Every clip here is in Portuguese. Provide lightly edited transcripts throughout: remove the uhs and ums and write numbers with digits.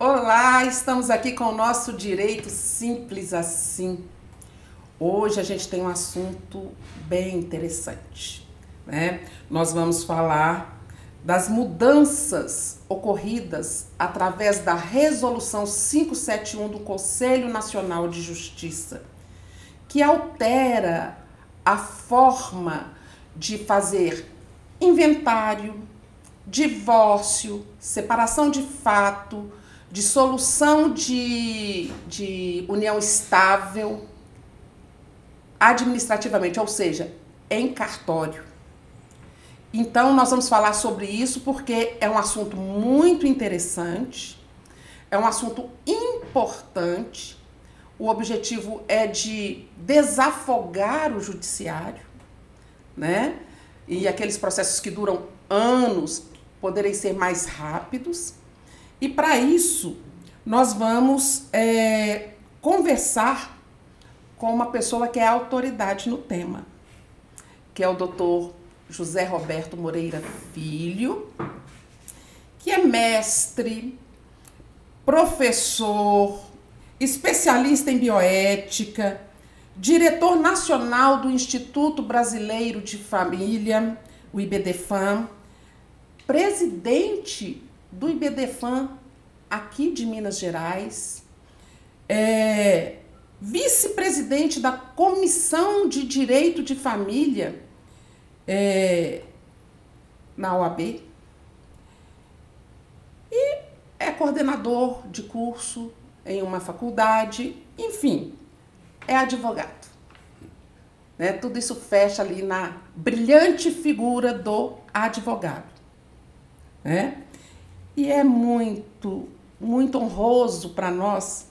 Olá, estamos aqui com o nosso Direito Simples Assim. Hoje a gente tem um assunto bem interessante, né? Nós vamos falar das mudanças ocorridas através da Resolução 571 do Conselho Nacional de Justiça, que altera a forma de fazer inventário, divórcio, separação de fato, dissolução de união estável administrativamente, ou seja, em cartório. Então, nós vamos falar sobre isso porque é um assunto muito interessante, é um assunto importante. O objetivo é de desafogar o judiciário, né? E aqueles processos que duram anos poderem ser mais rápidos. E para isso, nós vamos conversar com uma pessoa que é autoridade no tema, que é o Dr. José Roberto Moreira Filho, que é mestre, professor, especialista em bioética, diretor nacional do Instituto Brasileiro de Família, o IBDFAM, presidente do IBDFAM aqui de Minas Gerais, vice-presidente da Comissão de Direito de Família na OAB e é coordenador de curso em uma faculdade, enfim, é advogado. Né? Tudo isso fecha ali na brilhante figura do advogado. Né? E é muito, muito honroso para nós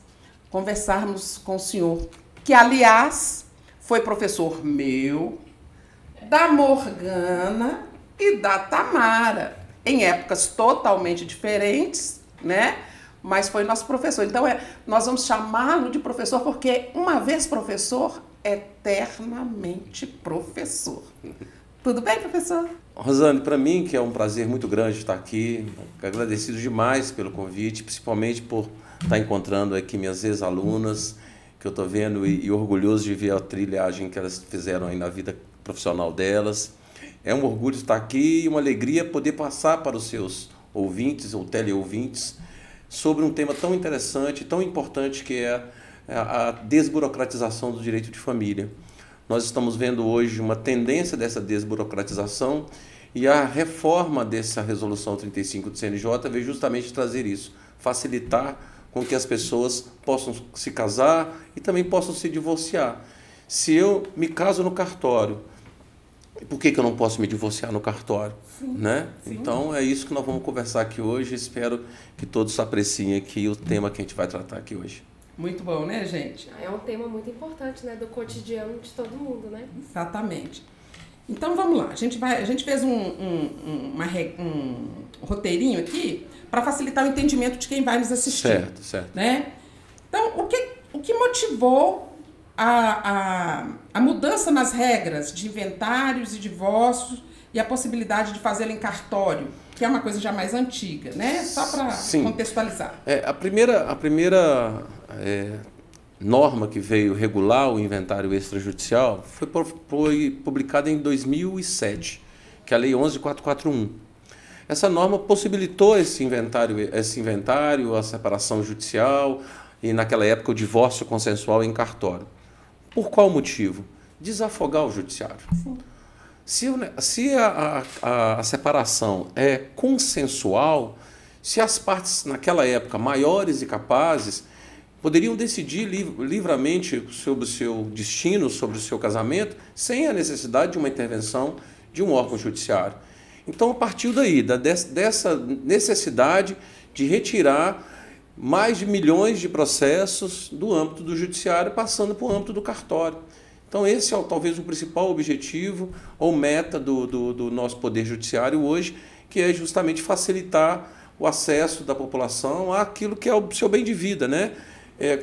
conversarmos com o senhor, que, aliás, foi professor meu, da Morgana e da Tamara, em épocas totalmente diferentes, né? Mas foi nosso professor. Então, nós vamos chamá-lo de professor porque, uma vez professor, eternamente professor. Tudo bem, professor? Rosane, para mim que é um prazer muito grande estar aqui, agradecido demais pelo convite, principalmente por estar encontrando aqui minhas ex-alunas, que eu estou vendo e orgulhoso de ver a trilhagem que elas fizeram aí na vida profissional delas. É um orgulho estar aqui e uma alegria poder passar para os seus ouvintes ou teleouvintes sobre um tema tão interessante, tão importante que é a desburocratização do direito de família. Nós estamos vendo hoje uma tendência dessa desburocratização e a reforma dessa Resolução 35 do CNJ veio justamente trazer isso, facilitar com que as pessoas possam se casar e também possam se divorciar. Se eu me caso no cartório, por que eu não posso me divorciar no cartório? Sim, né? sim. Então é isso que nós vamos conversar aqui hoje. Espero que todos apreciem aqui o tema que a gente vai tratar aqui hoje. Muito bom, né, gente? É um tema muito importante, né, do cotidiano de todo mundo, né? Exatamente. Então vamos lá, a gente fez um roteirinho aqui para facilitar o entendimento de quem vai nos assistir. Certo, certo. Né? Então, o que motivou a mudança nas regras de inventários e divórcios e a possibilidade de fazê-lo em cartório, que é uma coisa já mais antiga, né? Só para contextualizar. A primeira norma que veio regular o inventário extrajudicial foi publicada em 2007, que é a Lei 11.441. Essa norma possibilitou esse inventário, a separação judicial e, naquela época, o divórcio consensual em cartório. Por qual motivo? Desafogar o judiciário. Sim. Se a separação é consensual, se as partes, naquela época, maiores e capazes, poderiam decidir livremente sobre o seu destino, sobre o seu casamento, sem a necessidade de uma intervenção de um órgão judiciário. Então, partiu daí, dessa necessidade de retirar mais de milhões de processos do âmbito do judiciário, passando para o âmbito do cartório. Então, esse é talvez o principal objetivo ou meta do nosso Poder Judiciário hoje, que é justamente facilitar o acesso da população àquilo que é o seu bem de vida, né?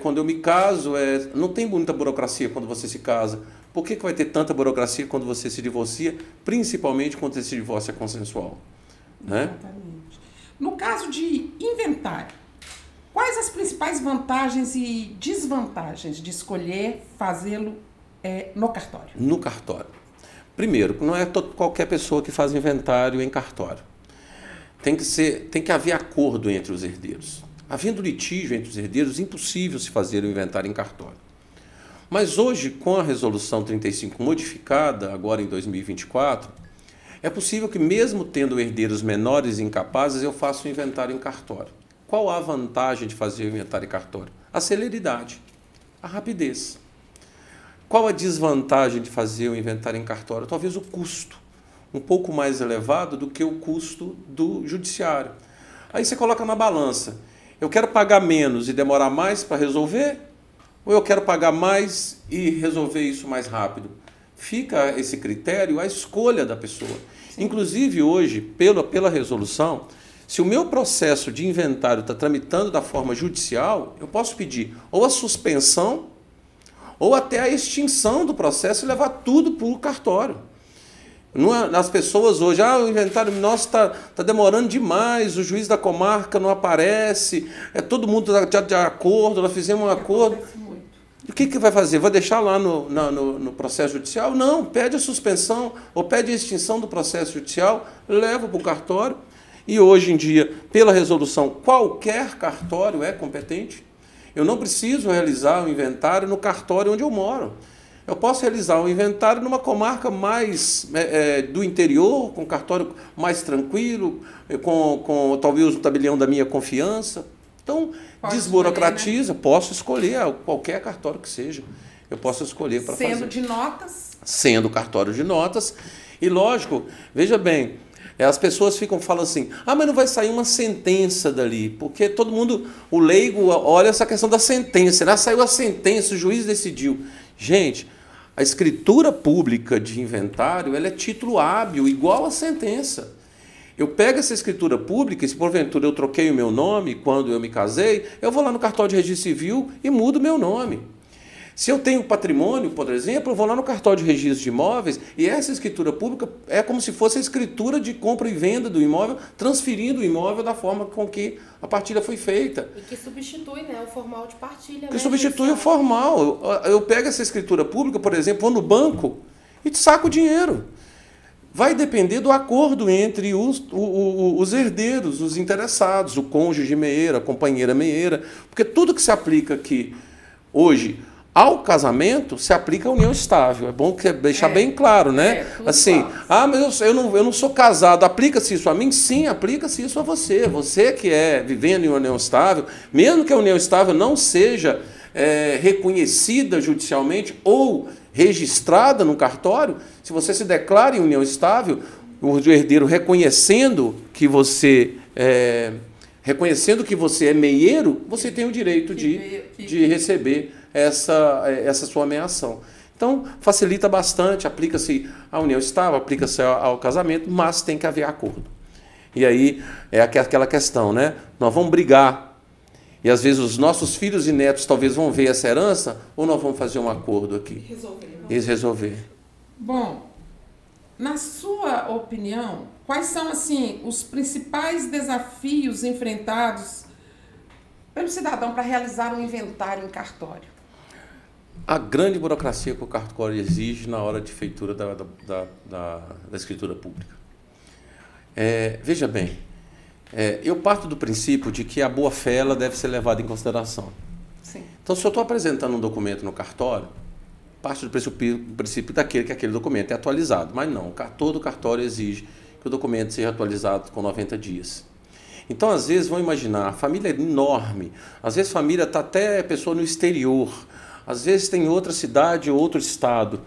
Quando eu me caso, não tem muita burocracia quando você se casa. Por que vai ter tanta burocracia quando você se divorcia, principalmente quando esse divórcio é consensual? Né? Exatamente. No caso de inventário, quais as principais vantagens e desvantagens de escolher fazê-lo no cartório? No cartório. Primeiro, não é qualquer pessoa que faz inventário em cartório. Tem que haver acordo entre os herdeiros. Havendo litígio entre os herdeiros, impossível se fazer o inventário em cartório. Mas hoje, com a Resolução 35 modificada, agora em 2024, é possível que, mesmo tendo herdeiros menores e incapazes, eu faça o inventário em cartório. Qual a vantagem de fazer o inventário em cartório? A celeridade, a rapidez. Qual a desvantagem de fazer o inventário em cartório? Talvez o custo, um pouco mais elevado do que o custo do judiciário. Aí você coloca na balança, eu quero pagar menos e demorar mais para resolver? Ou eu quero pagar mais e resolver isso mais rápido? Fica esse critério à escolha da pessoa. Sim. Inclusive hoje, pela resolução, se o meu processo de inventário está tramitando da forma judicial, eu posso pedir ou a suspensão ou até a extinção do processo e levar tudo para o cartório. As pessoas hoje, o inventário nosso está demorando demais, o juiz da comarca não aparece, todo mundo está de acordo, nós fizemos um acordo. O que vai fazer? Vai deixar lá no processo judicial? Não, pede a suspensão ou pede a extinção do processo judicial, leva para o cartório. E hoje em dia, pela resolução, qualquer cartório é competente. Eu não preciso realizar o inventário no cartório onde eu moro. Eu posso realizar o inventário numa comarca mais do interior, com cartório mais tranquilo, com talvez o tabelião da minha confiança. Então, desburocratiza, escolher, né? Posso escolher qualquer cartório que seja. Eu posso escolher para fazer. Sendo de notas? Sendo cartório de notas. E lógico, veja bem, as pessoas falam assim, mas não vai sair uma sentença dali, porque todo mundo, o leigo, olha essa questão da sentença, né? Saiu a sentença, o juiz decidiu. Gente, a escritura pública de inventário, ela é título hábil, igual a sentença. Eu pego essa escritura pública, e se porventura eu troquei o meu nome quando eu me casei, eu vou lá no cartório de registro civil e mudo o meu nome. Se eu tenho patrimônio, por exemplo, eu vou lá no cartório de registro de imóveis e essa escritura pública é como se fosse a escritura de compra e venda do imóvel, transferindo o imóvel da forma com que a partilha foi feita. E que substitui, né, o formal de partilha. Que substitui o formal. Eu pego essa escritura pública, por exemplo, vou no banco e saco o dinheiro. Vai depender do acordo entre os herdeiros, os interessados, o cônjuge meieiro, a companheira meieira, porque tudo que se aplica aqui hoje ao casamento se aplica à união estável. É bom deixar bem claro, né? Assim, mas eu não sou casado, aplica-se isso a mim? Sim, aplica-se isso a você. Você que vivendo em uma união estável, mesmo que a união estável não seja reconhecida judicialmente ou registrada no cartório, se você se declara em união estável, o herdeiro reconhecendo que você é meieiro, você tem o direito de receber essa sua ameação. Então, facilita bastante, aplica-se à união estável, aplica-se ao casamento, mas tem que haver acordo. E aí é aquela questão, né? Nós vamos brigar, e às vezes os nossos filhos e netos talvez vão ver essa herança, ou nós vamos fazer um acordo aqui. Resolver. Bom, na sua opinião, quais são, assim, os principais desafios enfrentados pelo cidadão para realizar um inventário em cartório? A grande burocracia que o cartório exige na hora de feitura da escritura pública. Veja bem, eu parto do princípio de que a boa-fé ela deve ser levada em consideração. Sim. Então, se eu estou apresentando um documento no cartório, parte do princípio daquele que aquele documento é atualizado. Mas não, todo cartório exige que o documento seja atualizado com 90 dias. Então, às vezes, vão imaginar, a família é enorme, às vezes a família está até pessoa no exterior, às vezes tem outra cidade ou outro estado,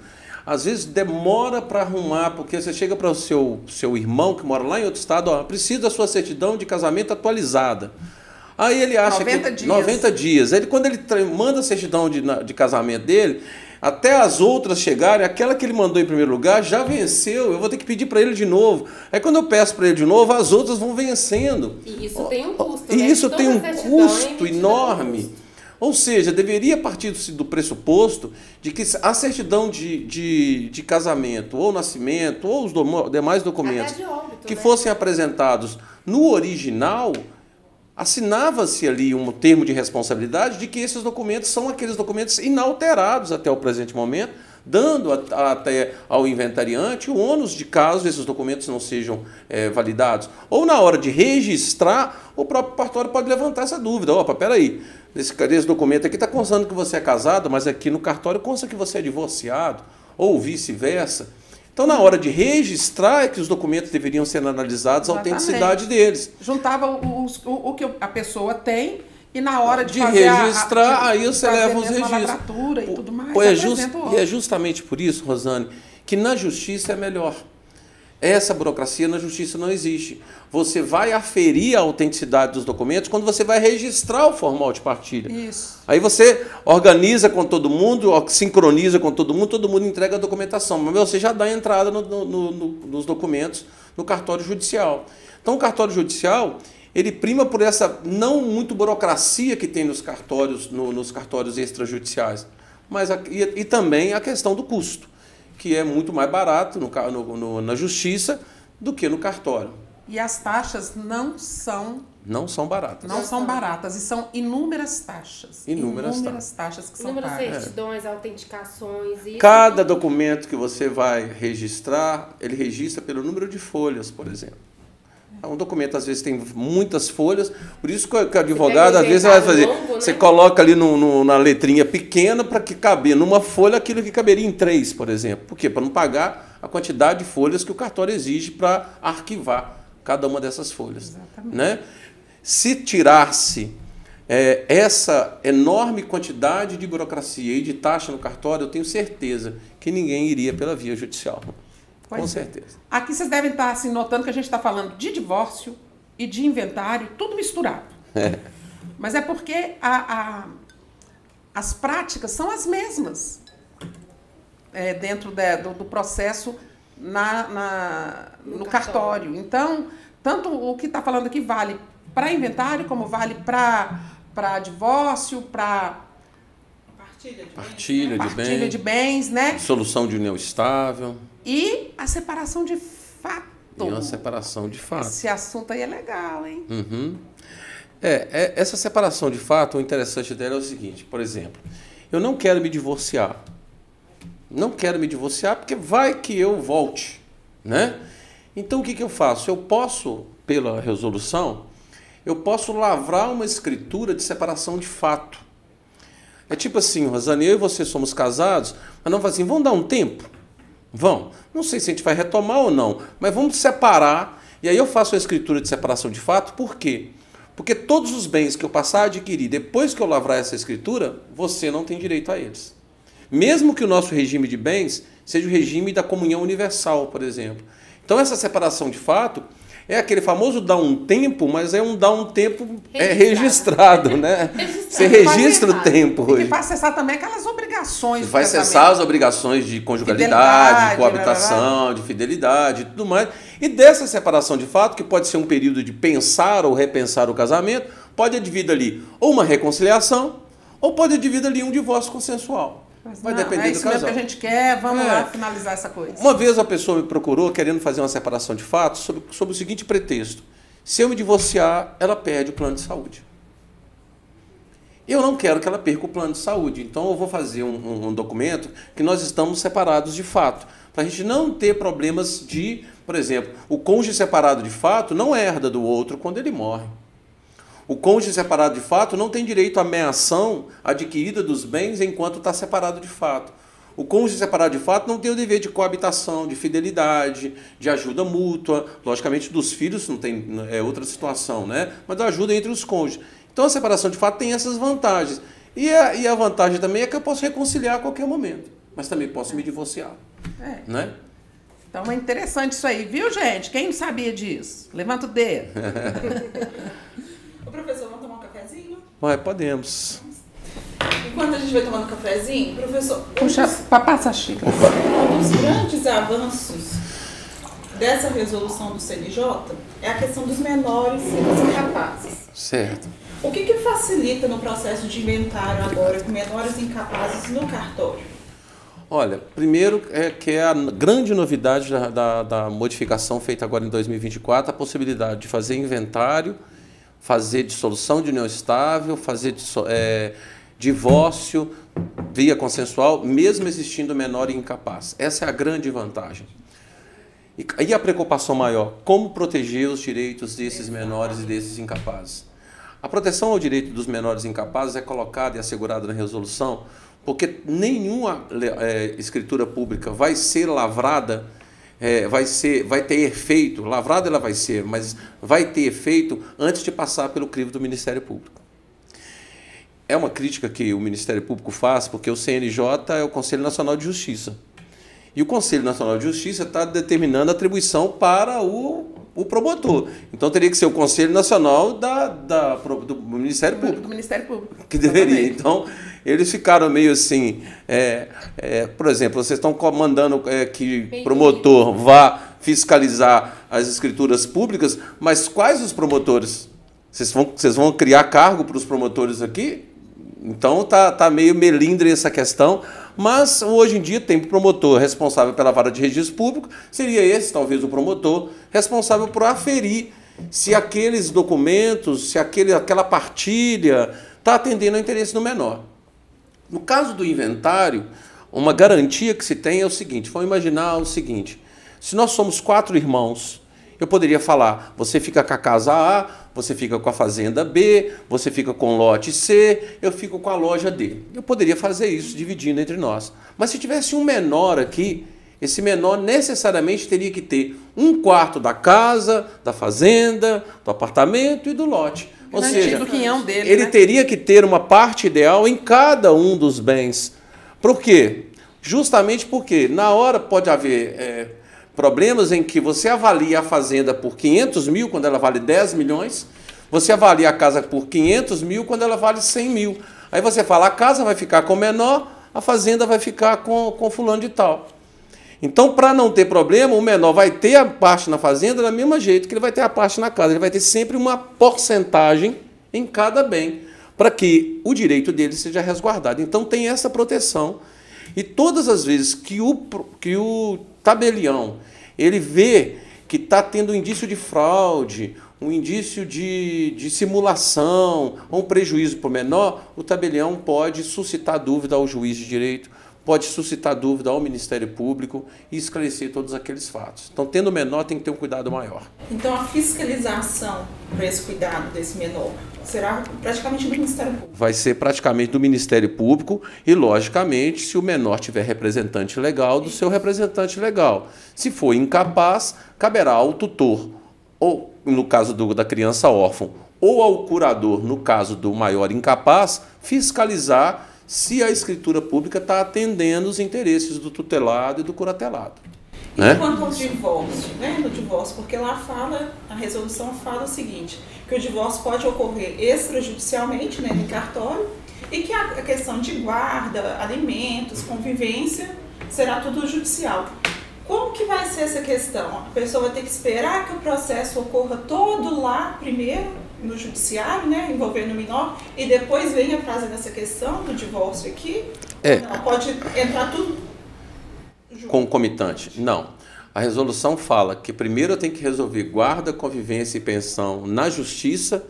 às vezes demora para arrumar, porque você chega para o seu irmão que mora lá em outro estado, precisa da sua certidão de casamento atualizada. Aí ele acha 90 dias. Quando ele manda a certidão de casamento dele, até as outras chegarem, aquela que ele mandou em primeiro lugar já venceu, eu vou ter que pedir para ele de novo. Aí quando eu peço para ele de novo, as outras vão vencendo. E isso tem um custo, né? E isso tem um custo enorme. Ou seja, deveria partir do pressuposto de que a certidão de casamento, ou nascimento, ou os demais documentos óbito, que né? fossem apresentados no original assinava-se ali um termo de responsabilidade de que esses documentos são aqueles documentos inalterados até o presente momento, dando até ao inventariante o ônus de caso esses documentos não sejam validados. Ou na hora de registrar, o próprio cartório pode levantar essa dúvida. Opa, peraí, esse documento aqui está constando que você é casado, mas aqui no cartório consta que você é divorciado, ou vice-versa. Então, na hora de registrar, é que os documentos deveriam ser analisados, a autenticidade deles. Juntava o que a pessoa tem e na hora de fazer registrar, aí você leva os registros. E tudo mais. E é justamente por isso, Rosane, que na justiça é melhor. Essa burocracia na justiça não existe. Você vai aferir a autenticidade dos documentos quando você vai registrar o formal de partilha. Isso. Aí você organiza com todo mundo, sincroniza com todo mundo entrega a documentação. Mas você já dá a entrada nos documentos no cartório judicial. Então o cartório judicial, ele prima por essa não muito burocracia que tem nos cartórios extrajudiciais. Mas e também a questão do custo, que é muito mais barato na justiça do que no cartório. E as taxas não são baratas. Não são baratas. E são inúmeras taxas. Inúmeras taxas que são pagas. Inúmeras certidões, autenticações. Cada documento que você vai registrar, ele registra pelo número de folhas, por exemplo. Um documento, às vezes, tem muitas folhas, por isso que o advogado, às vezes, vai fazer. Longo, né? Você coloca ali na letrinha pequena para que caber numa folha aquilo que caberia em 3, por exemplo. Por quê? Para não pagar a quantidade de folhas que o cartório exige para arquivar cada uma dessas folhas. Exatamente. Né? Se tirasse essa enorme quantidade de burocracia e de taxa no cartório, eu tenho certeza que ninguém iria pela via judicial. Com certeza. Aqui vocês devem estar assim, notando que a gente está falando de divórcio e de inventário, tudo misturado. Mas é porque as práticas são as mesmas dentro do processo no cartório. Então, tanto o que está falando aqui vale para inventário, como vale para divórcio, para partilha de bens, né? Dissolução de união estável. E a separação de fato. Esse assunto aí é legal, hein? Uhum. Essa separação de fato, o interessante dela é o seguinte, por exemplo, eu não quero me divorciar. Não quero me divorciar porque vai que eu volte, né? Então, o que eu faço? Eu posso, pela resolução, eu posso lavrar uma escritura de separação de fato. É tipo assim, Rosane, eu e você somos casados, mas não assim, vamos dar um tempo? Vamos. Não sei se a gente vai retomar ou não, mas vamos separar. E aí eu faço a escritura de separação de fato. Por quê? Porque todos os bens que eu passar a adquirir depois que eu lavrar essa escritura, você não tem direito a eles. Mesmo que o nosso regime de bens seja o regime da comunhão universal, por exemplo. Então essa separação de fato é aquele famoso dar um tempo, mas é um dar um tempo registrado, né? Você registra o tempo. E que vai cessar também aquelas obrigações. Vai cessar as obrigações de conjugalidade, de coabitação, de fidelidade e tudo mais. E dessa separação de fato, que pode ser um período de pensar ou repensar o casamento, pode advir ali ou uma reconciliação, ou pode advir ali um divórcio consensual. Vai depender do casal. É isso mesmo que a gente quer, vamos lá finalizar essa coisa. Uma vez a pessoa me procurou querendo fazer uma separação de fato sob o seguinte pretexto: se eu me divorciar, ela perde o plano de saúde. Eu não quero que ela perca o plano de saúde, então eu vou fazer um documento que nós estamos separados de fato, para a gente não ter problemas de, por exemplo, o cônjuge separado de fato não herda do outro quando ele morre. O cônjuge separado de fato não tem direito à meação adquirida dos bens enquanto está separado de fato. O cônjuge separado de fato não tem o dever de coabitação, de fidelidade, de ajuda mútua. Logicamente, dos filhos não tem outra situação, né? Mas da ajuda entre os cônjuges. Então, a separação de fato tem essas vantagens. E a vantagem também é que eu posso reconciliar a qualquer momento. Mas também posso me divorciar. Né? Então, é interessante isso aí, viu, gente? Quem não sabia disso? Levanta o dedo. Professor, vamos tomar um cafezinho? Podemos. Enquanto a gente vai tomando um cafezinho, professor... Puxa, passa a xícara. Um dos grandes avanços dessa resolução do CNJ é a questão dos menores e dos incapazes. Certo. O que facilita no processo de inventário agora com menores e incapazes no cartório? Olha, primeiro que é a grande novidade da modificação feita agora em 2024, a possibilidade de fazer inventário fazer dissolução de união estável, fazer divórcio via consensual, mesmo existindo menor e incapaz. Essa é a grande vantagem. E a preocupação maior, como proteger os direitos desses menores e desses incapazes? A proteção ao direito dos menores e incapazes é colocada e assegurada na resolução, porque nenhuma escritura pública vai ser lavrada, vai ter efeito, lavrada ela vai ser, mas vai ter efeito antes de passar pelo crivo do Ministério Público. É uma crítica que o Ministério Público faz, porque o CNJ é o Conselho Nacional de Justiça. E o Conselho Nacional de Justiça está determinando a atribuição para o promotor. Então teria que ser o Conselho Nacional do Ministério Público. Do Ministério Público. Que deveria. Então, eles ficaram meio assim... por exemplo, vocês estão mandando que o promotor vá fiscalizar as escrituras públicas, mas quais os promotores? Vocês vão criar cargo para os promotores aqui? Então, tá meio melindre essa questão, mas hoje em dia tem promotor responsável pela vara de registro público, seria esse, talvez, o promotor responsável por aferir se aqueles documentos, se aquela partilha está atendendo ao interesse do menor. No caso do inventário, uma garantia que se tem é o seguinte, vamos imaginar o seguinte, se nós somos 4 irmãos, eu poderia falar, você fica com a casa A, você fica com a fazenda B, você fica com o lote C, eu fico com a loja D. Eu poderia fazer isso, dividindo entre nós. Mas se tivesse um menor aqui, esse menor necessariamente teria que ter 1/4 da casa, da fazenda, do apartamento e do lote. Ou seja, do quinhão dele, ele teria que ter uma parte ideal em cada um dos bens. Por quê? Justamente porque na hora pode haver... problemas em que você avalia a fazenda por 500 mil, quando ela vale 10 milhões, você avalia a casa por 500 mil, quando ela vale 100 mil. Aí você fala, a casa vai ficar com o menor, a fazenda vai ficar com fulano de tal. Então, para não ter problema, o menor vai ter a parte na fazenda do mesmo jeito que ele vai ter a parte na casa. Ele vai ter sempre uma porcentagem em cada bem, para que o direito dele seja resguardado. Então, tem essa proteção. E todas as vezes que o tabelião ele vê que está tendo um indício de fraude, um indício de simulação, ou um prejuízo para o menor, o tabelião pode suscitar dúvida ao juiz de direito, pode suscitar dúvida ao Ministério Público e esclarecer todos aqueles fatos. Então, tendo menor, tem que ter um cuidado maior. Então, a fiscalização para esse cuidado desse menor será praticamente do Ministério Público? Vai ser praticamente do Ministério Público e, logicamente, se o menor tiver representante legal, do seu representante legal. Se for incapaz, caberá ao tutor, ou no caso da criança órfã, ou ao curador, no caso do maior incapaz, fiscalizar se a escritura pública está atendendo os interesses do tutelado e do curatelado. E quanto ao divórcio, né? No divórcio, porque lá a resolução fala o seguinte, que o divórcio pode ocorrer extrajudicialmente, né, no cartório, e que a questão de guarda, alimentos, convivência, será tudo judicial. Como que vai ser essa questão? A pessoa vai ter que esperar que o processo ocorra todo lá primeiro, no judiciário, né, envolvendo o menor, e depois venha trazendo essa questão do divórcio aqui? Não, pode entrar tudo junto. Concomitante? Não. A resolução fala que primeiro eu tenho que resolver guarda, convivência e pensão na justiça,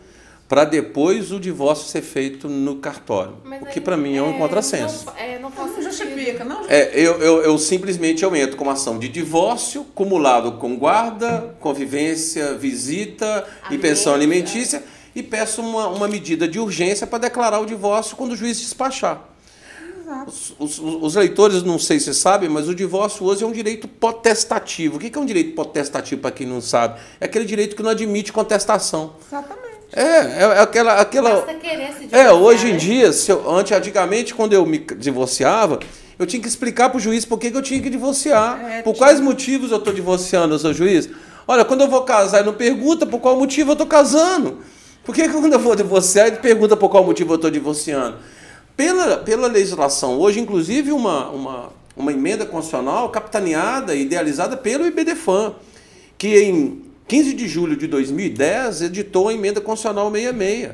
para depois o divórcio ser feito no cartório. Mas o que para mim é um contrassenso. Não justifica, não. Eu simplesmente entro com uma ação de divórcio, cumulado com guarda, convivência, visita e pensão alimentícia, e peço uma medida de urgência para declarar o divórcio quando o juiz despachar. Os leitores, não sei se sabem, mas o divórcio hoje é um direito potestativo. O que é um direito potestativo, para quem não sabe? É aquele direito que não admite contestação. Exatamente. Aquela... Basta querer se divorciar, hoje em dia, antigamente, quando eu me divorciava, eu tinha que explicar para o juiz por que eu tinha que divorciar. Por quais motivos eu estou divorciando, seu juiz? Olha, quando eu vou casar, ele não pergunta por qual motivo eu estou casando. Por que quando eu vou divorciar, ele pergunta por qual motivo eu estou divorciando? Pela legislação, hoje, inclusive, uma emenda constitucional capitaneada e idealizada pelo IBDFAM, que em 15 de julho de 2010 editou a emenda constitucional 66,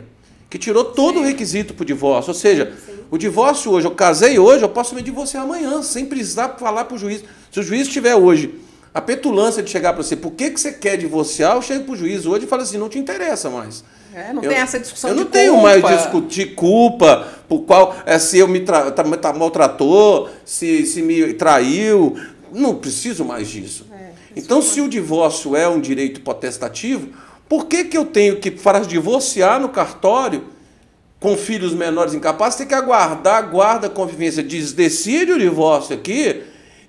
que tirou todo o requisito para o divórcio. Ou seja, o divórcio hoje, eu casei hoje, eu posso me divorciar amanhã, sem precisar falar para o juiz. Se o juiz estiver hoje A petulância de chegar para você, por que você quer divorciar? Eu chego para o juiz hoje e falo assim, não te interessa mais. Não tem essa discussão eu de não tenho culpa. mais discutir culpa, por qual, se eu me maltratou, se me traiu. Não preciso mais disso. Então, se o divórcio é um direito potestativo, por que eu tenho que, para divorciar no cartório, com filhos menores incapazes, ter que aguardar a guarda, a convivência decide o divórcio aqui,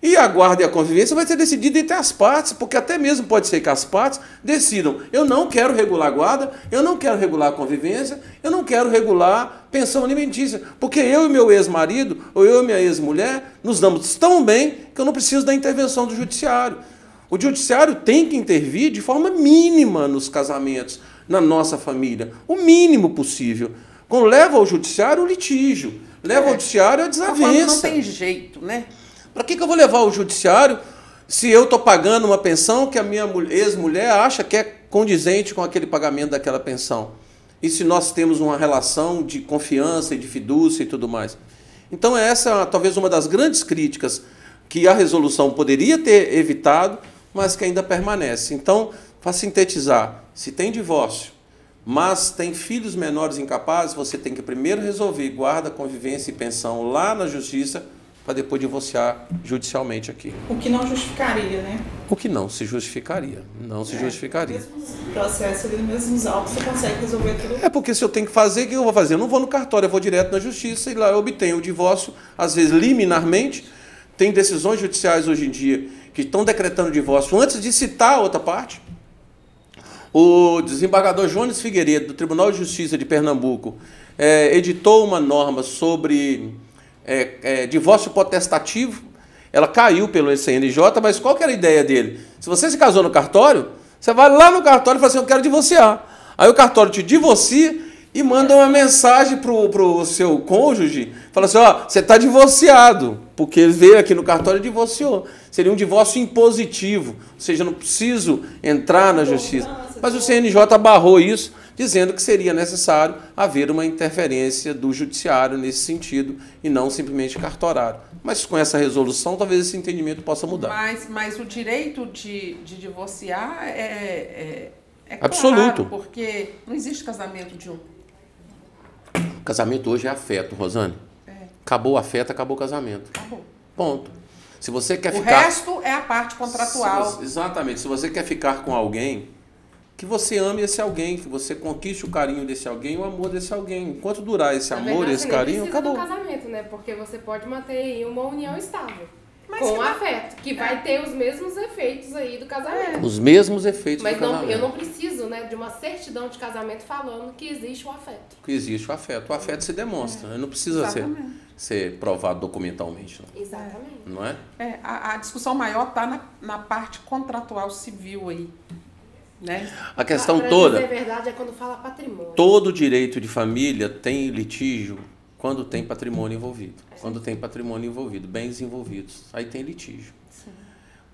e a guarda e a convivência vai ser decidida entre as partes, porque até mesmo pode ser que as partes decidam, eu não quero regular a guarda, eu não quero regular a convivência, eu não quero regular pensão alimentícia, porque eu e meu ex-marido, ou eu e minha ex-mulher, nos damos tão bem que eu não preciso da intervenção do judiciário. O judiciário tem que intervir de forma mínima nos casamentos, na nossa família, o mínimo possível. Quando leva ao judiciário o litígio, leva ao judiciário a desavença. Quando não tem jeito, né? Para que eu vou levar ao judiciário se eu estou pagando uma pensão que a minha ex-mulher acha que é condizente com aquele pagamento daquela pensão? E se nós temos uma relação de confiança e de fidúcia e tudo mais? Então essa é talvez uma das grandes críticas que a resolução poderia ter evitado, mas que ainda permanece. Então, para sintetizar, se tem divórcio, mas tem filhos menores incapazes, você tem que primeiro resolver guarda, convivência e pensão lá na justiça, para depois divorciar judicialmente aqui. O que não justificaria, né? O que não se justificaria. Não se justificaria. O processo ali, mesmos autos, você consegue resolver tudo. É porque se eu tenho que fazer, o que eu vou fazer? Eu não vou no cartório, eu vou direto na justiça e lá eu obtenho o divórcio, às vezes liminarmente. Tem decisões judiciais hoje em dia que estão decretando o divórcio antes de citar a outra parte. O desembargador Jones Figueiredo, do Tribunal de Justiça de Pernambuco, editou uma norma sobre divórcio potestativo. Ela caiu pelo CNJ, mas qual que era a ideia dele? Se você se casou no cartório, você vai lá no cartório e fala assim, eu quero divorciar. Aí o cartório te divorcia e manda uma mensagem pro seu cônjuge, fala assim, ó, você está divorciado, porque ele veio aqui no cartório e divorciou. Seria um divórcio impositivo, ou seja, eu não preciso entrar na justiça. Mas o CNJ barrou isso, dizendo que seria necessário haver uma interferência do judiciário nesse sentido e não simplesmente cartorário. Mas com essa resolução, talvez esse entendimento possa mudar. Mas o direito de divorciar é absoluto. Claro, porque não existe casamento de um. O casamento hoje é afeto, Rosane. Acabou o afeto, acabou o casamento. Acabou. Ponto. Se você quer o ficar... resto é a parte contratual. Exatamente. Se você quer ficar com alguém, que você ame esse alguém, que você conquiste o carinho desse alguém, o amor desse alguém. Enquanto durar esse amor, esse carinho, acabou. Não precisa do casamento, né? Porque você pode manter aí uma união estável. Com afeto, que vai ter os mesmos efeitos aí do casamento. Os mesmos efeitos do casamento. Mas eu não preciso, né, de uma certidão de casamento falando que existe o afeto. Que existe o afeto. O afeto se demonstra. Não precisa ser provado documentalmente. Não. Exatamente. Não é? A discussão maior está na parte contratual civil aí. Né? A questão toda... Dizer a verdade é quando fala patrimônio. Todo direito de família tem litígio quando tem patrimônio envolvido. Quando tem patrimônio envolvido, bens envolvidos. Aí tem litígio. Sim.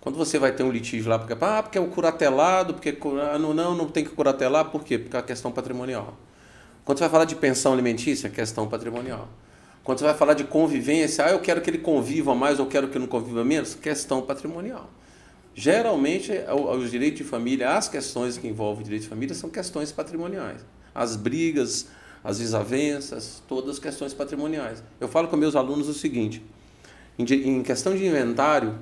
Quando você vai ter um litígio lá, porque é o curatelado, porque não tem que curatelar, por quê? Porque é a questão patrimonial. Quando você vai falar de pensão alimentícia, é questão patrimonial. Quando você vai falar de convivência, eu quero que ele conviva mais ou quero que ele não conviva menos, questão patrimonial. Geralmente, os direitos de família, as questões que envolvem direito de família são questões patrimoniais. As brigas, as desavenças, todas questões patrimoniais. Eu falo com meus alunos o seguinte, em questão de inventário,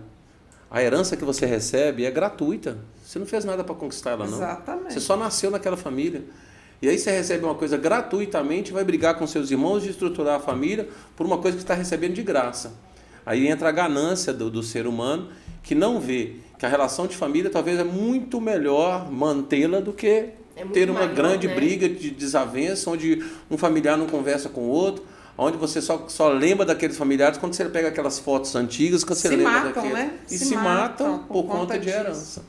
a herança que você recebe é gratuita. Você não fez nada para conquistar ela, não. Exatamente. Você só nasceu naquela família. E aí você recebe uma coisa gratuitamente, vai brigar com seus irmãos de estruturar a família por uma coisa que está recebendo de graça. Aí entra a ganância do ser humano, que não vê que a relação de família talvez é muito melhor mantê-la do que ter uma grande briga de desavença, onde um familiar não conversa com o outro, onde você só lembra daqueles familiares quando você pega aquelas fotos antigas que você lembra daquele. Né? E se matam por conta de herança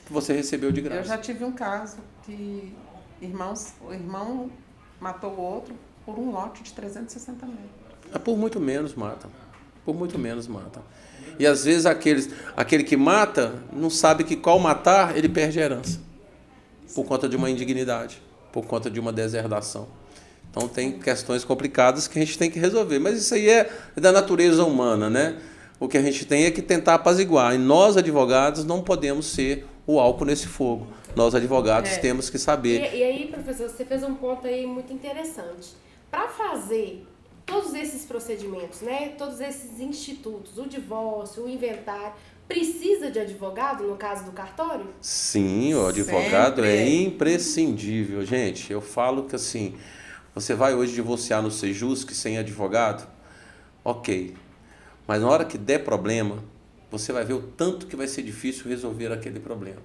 que você recebeu de graça. Eu já tive um caso que o irmão matou o outro por um lote de 360 metros. Por muito menos matam. Por muito menos matam. E às vezes aquele que mata não sabe que ao matar ele perde a herança. Por conta de uma indignidade, por conta de uma deserdação. Então tem questões complicadas que a gente tem que resolver. Mas isso aí é da natureza humana, né? o que a gente tem é que tentar apaziguar. E nós, advogados, não podemos ser o álcool nesse fogo. Nós, advogados, temos que saber. E aí, professor, você fez um ponto aí muito interessante. Para fazer todos esses procedimentos, né, todos esses institutos, o divórcio, o inventário, precisa de advogado, no caso do cartório? Sim, o advogado é imprescindível. Gente, eu falo que assim, você vai hoje divorciar no Sejusc sem advogado? Ok. Mas na hora que der problema, você vai ver o tanto que vai ser difícil resolver aquele problema.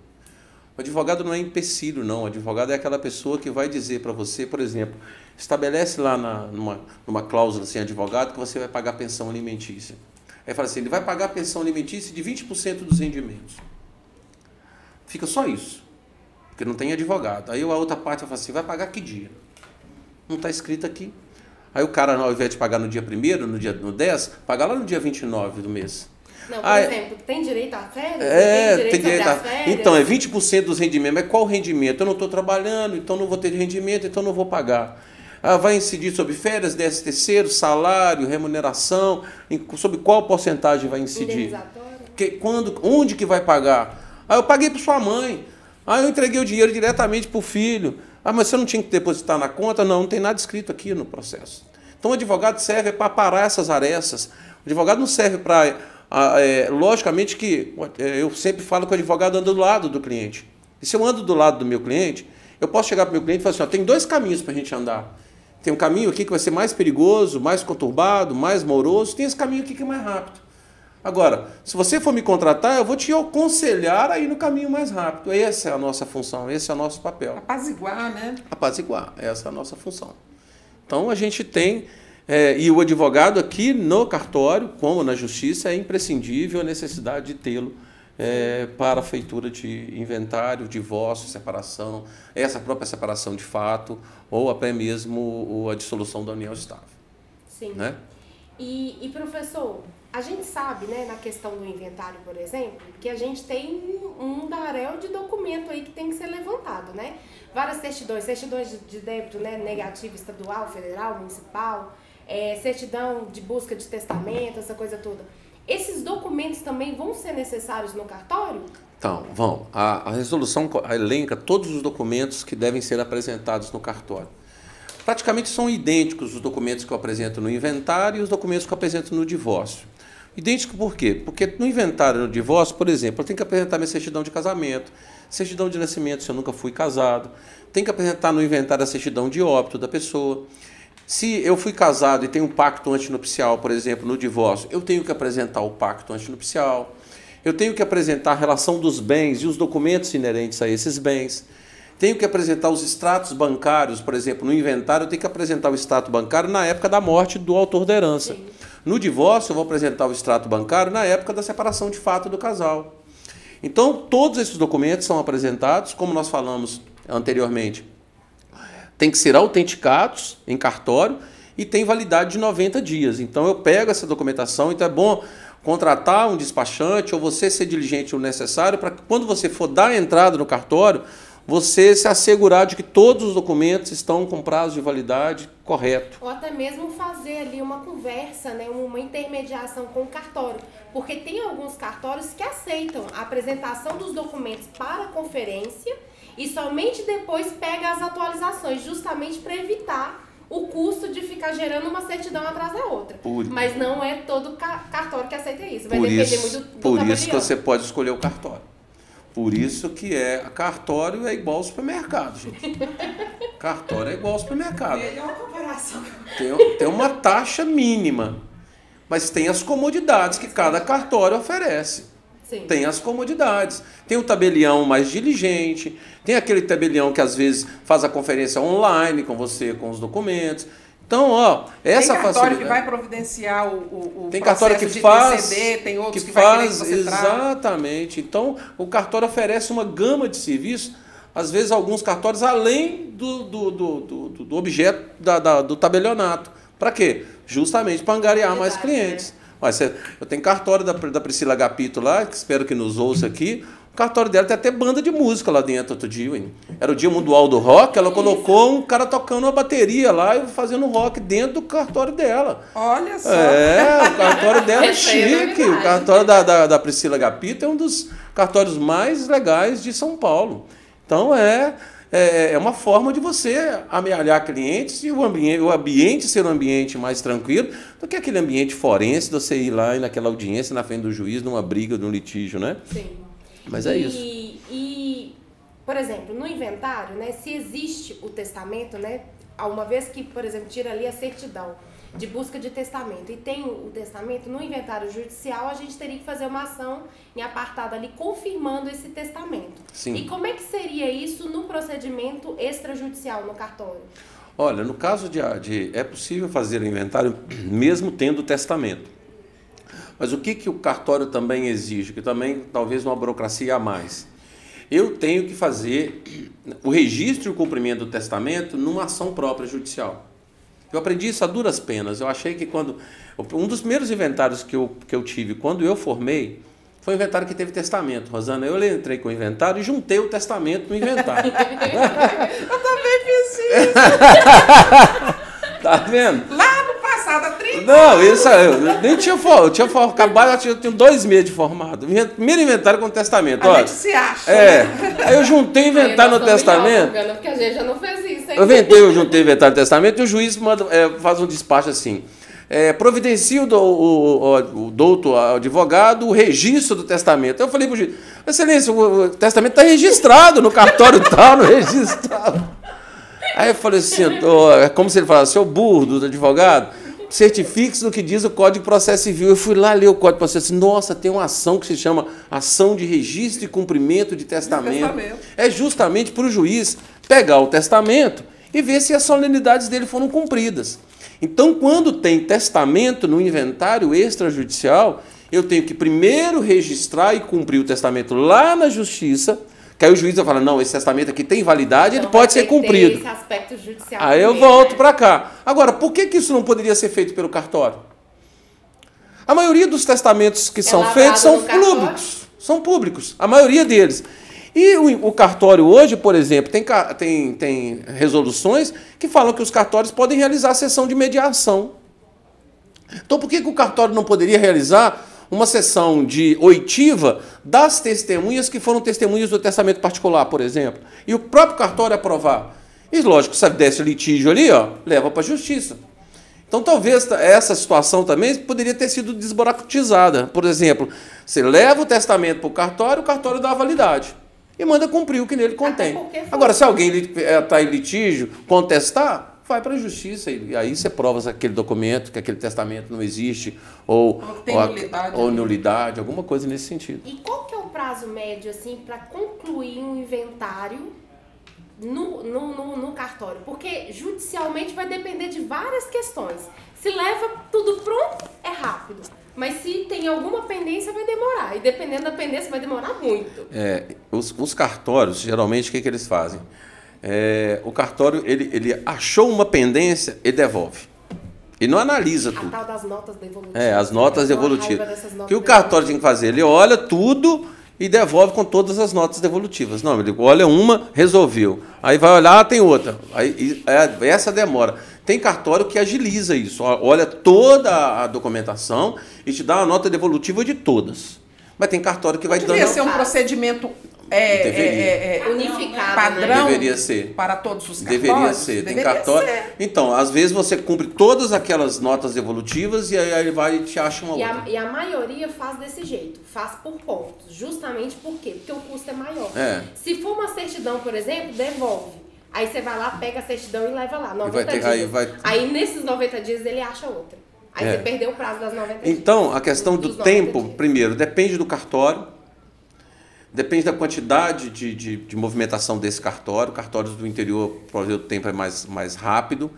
O advogado não é empecilho, não. O advogado é aquela pessoa que vai dizer para você, por exemplo, estabelece lá numa cláusula sem advogado que você vai pagar pensão alimentícia. Aí fala assim, ele vai pagar pensão alimentícia de 20% dos rendimentos. Fica só isso, porque não tem advogado. Aí a outra parte vai falar assim, vai pagar que dia? Não está escrito aqui. Aí o cara, ao invés de pagar no dia 1º, no 10, paga lá no dia 29 do mês. Não, por exemplo, tem direito a férias? Tem direito a férias? Então, é 20% dos rendimentos. Mas qual o rendimento? Eu não estou trabalhando, então não vou ter rendimento, então não vou pagar. Vai incidir sobre férias, 13º, salário, remuneração, sobre qual porcentagem vai incidir? Onde que vai pagar? Eu paguei para sua mãe. Eu entreguei o dinheiro diretamente para o filho. Mas você não tinha que depositar na conta? Não tem nada escrito aqui no processo. Então, o advogado serve para parar essas arestas. O advogado não serve para... logicamente que eu sempre falo que o advogado anda do lado do cliente. E se eu ando do lado do meu cliente, eu posso chegar para o meu cliente e falar assim, tem 2 caminhos para a gente andar. Tem um caminho aqui que vai ser mais perigoso, mais conturbado, mais moroso. Tem esse caminho aqui que é mais rápido. Agora, se você for me contratar, eu vou te aconselhar a ir no caminho mais rápido. Essa é a nossa função, esse é o nosso papel. Apaziguar, né? Apaziguar, essa é a nossa função. Então, a gente tem... e o advogado aqui no cartório, como na justiça, é imprescindível a necessidade de tê-lo para a feitura de inventário, divórcio, separação, essa própria separação de fato, ou até mesmo a dissolução da união estável. Sim. Né? E professor, a gente sabe, né, na questão do inventário, por exemplo, que a gente tem um daréu de documento aí que tem que ser levantado, né? Várias certidões de débito, né, negativo estadual, federal, municipal, certidão de busca de testamento, essa coisa toda. Esses documentos também vão ser necessários no cartório? Então, vão. A resolução elenca todos os documentos que devem ser apresentados no cartório. Praticamente são idênticos os documentos que eu apresento no inventário e os documentos que eu apresento no divórcio. Idêntico por quê? Porque no inventário e no divórcio, por exemplo, eu tenho que apresentar minha certidão de casamento, certidão de nascimento se eu nunca fui casado, tenho que apresentar no inventário a certidão de óbito da pessoa. Se eu fui casado e tenho um pacto antinupcial, por exemplo, no divórcio, eu tenho que apresentar o pacto antinupcial, eu tenho que apresentar a relação dos bens e os documentos inerentes a esses bens, tenho que apresentar os extratos bancários, por exemplo, no inventário eu tenho que apresentar o extrato bancário na época da morte do autor da herança. Sim. No divórcio eu vou apresentar o extrato bancário na época da separação de fato do casal. Então, todos esses documentos são apresentados, como nós falamos anteriormente, tem que ser autenticados em cartório e tem validade de 90 dias. Então, eu pego essa documentação, então é bom contratar um despachante ou você ser diligente o necessário para que quando você for dar a entrada no cartório, você se assegurar de que todos os documentos estão com prazo de validade correto. Ou até mesmo fazer ali uma conversa, né, uma intermediação com o cartório. Porque tem alguns cartórios que aceitam a apresentação dos documentos para a conferência e somente depois pega as atualizações, justamente para evitar o custo de ficar gerando uma certidão atrás da outra. Mas não é todo cartório que aceita isso. Vai depender muito do Por tabelião. isso que você pode escolher o cartório. Por isso que cartório é igual ao supermercado, gente. Cartório é igual ao supermercado. Melhor comparação. Tem uma taxa mínima, mas tem as comodidades que cada cartório oferece. Sim. Tem as comodidades. Tem o tabelião mais diligente, tem aquele tabelião que às vezes faz a conferência online com você, com os documentos. Então, essa tem cartório facilidade. que vai providenciar o tem processo cartório que de faz, TCD, tem outros que faz, vai querer que você exatamente. Então, o cartório oferece uma gama de serviços, às vezes alguns cartórios além do objeto do tabelionato. Para quê? Justamente para angariar mais clientes. Né? Eu tenho cartório da Priscila Agapito lá, que espero que nos ouça aqui. O cartório dela tem até banda de música lá dentro outro dia, hein? Era o Dia Mundial do Rock, ela colocou um cara tocando uma bateria lá e fazendo rock dentro do cartório dela. Olha só. O cartório dela é Essa aí é chique. novidade. O cartório da Priscila Gapito é um dos cartórios mais legais de São Paulo. Então é uma forma de você amealhar clientes e o ambiente ser um ambiente mais tranquilo do que aquele ambiente forense de você ir lá e naquela audiência na frente do juiz, numa briga, num litígio, né? Sim. Mas é isso. E, por exemplo, no inventário, né, se existe o testamento, né, uma vez que, por exemplo, tira ali a certidão de busca de testamento e tem o testamento, no inventário judicial a gente teria que fazer uma ação em apartado ali confirmando esse testamento. Sim. E como é que seria isso no procedimento extrajudicial, no cartório? Olha, no caso é possível fazer o inventário mesmo tendo o testamento. Mas o que o cartório também exige, que também talvez uma burocracia a mais? Eu tenho que fazer o registro e o cumprimento do testamento numa ação própria judicial. Eu aprendi isso a duras penas. Eu achei que um dos primeiros inventários que eu tive quando eu formei foi um inventário que teve testamento, Rosana. Eu entrei com o inventário e juntei o testamento no inventário. Eu também fiz isso. Tá vendo? Lá no passado, há 30 Não, isso eu nem tinha acabado, eu tinha 2 meses de formado. Primeiro inventário com testamento. a Olha, gente se acha. Aí eu juntei o inventário no testamento. Porque a gente já não fez isso, hein? Eu juntei o inventário no testamento e o juiz faz um despacho assim. Providencia o douto advogado o registro do testamento. Eu falei para o juiz, excelência, o testamento está registrado no cartório tal, no registrado. Aí eu falei assim, é como se ele falasse, seu burro do advogado, certifique-se do que diz o Código de Processo Civil. Eu fui lá ler o Código de Processo Civil. Nossa, tem uma ação que se chama Ação de Registro e Cumprimento de Testamento. É justamente para o juiz pegar o testamento e ver se as solenidades dele foram cumpridas. Então, quando tem testamento no inventário extrajudicial, eu tenho que primeiro registrar e cumprir o testamento lá na justiça, que aí o juiz vai falar, não, esse testamento aqui tem validade, ele pode ser cumprido. Esse aspecto judicial Aí eu primeiro, volto né? para cá. Agora, por que isso não poderia ser feito pelo cartório? A maioria dos testamentos que são lavrado feitos são no cartório? públicos. São públicos, a maioria deles. E o cartório hoje, por exemplo, tem resoluções que falam que os cartórios podem realizar sessão de mediação. Então, por que o cartório não poderia realizar uma sessão de oitiva das testemunhas que foram testemunhas do testamento particular, por exemplo? E o próprio cartório aprovar. E, lógico, se desse litígio ali, leva para a justiça. Então, talvez essa situação também poderia ter sido desburocratizada. Por exemplo, você leva o testamento para o cartório dá a validade e manda cumprir o que nele contém. Agora, se alguém está em litígio, contestar, vai para a justiça e aí você prova aquele documento, que aquele testamento não existe, ou nulidade, alguma coisa nesse sentido. E qual que é o prazo médio, assim, para concluir um inventário no cartório? Porque judicialmente vai depender de várias questões. Se leva tudo pronto, é rápido. Mas se tem alguma pendência, vai demorar. E dependendo da pendência, vai demorar muito. Os cartórios, geralmente, o que eles fazem? O cartório, ele achou uma pendência e devolve. E não analisa tudo. A tal das notas devolutivas. As notas devolutivas. O que o cartório tem que fazer? Ele olha tudo e devolve com todas as notas devolutivas. Não, ele olha uma, resolveu. Aí vai olhar, tem outra. Aí, essa demora. Tem cartório que agiliza isso. Olha toda a documentação e te dá a nota devolutiva de todas. Mas tem cartório que vai dando... Devia ser um procedimento unificado, padrão, né? Deveria ser. Para todos os cartórios? Deveria ser. Tem cartório. Então, às vezes você cumpre todas aquelas notas devolutivas e aí ele vai e te acha uma outra. E a maioria faz desse jeito, faz por pontos. Justamente por quê? Porque o custo é maior. Se for uma certidão, por exemplo, devolve. Aí você vai lá, pega a certidão e leva lá, 90 dias. Aí nesses 90 dias ele acha outra. Aí você perdeu o prazo das 90 dias. Então, a questão do tempo, primeiro, depende do cartório, depende da quantidade de movimentação desse cartório. Cartórios do interior, o tempo é mais rápido.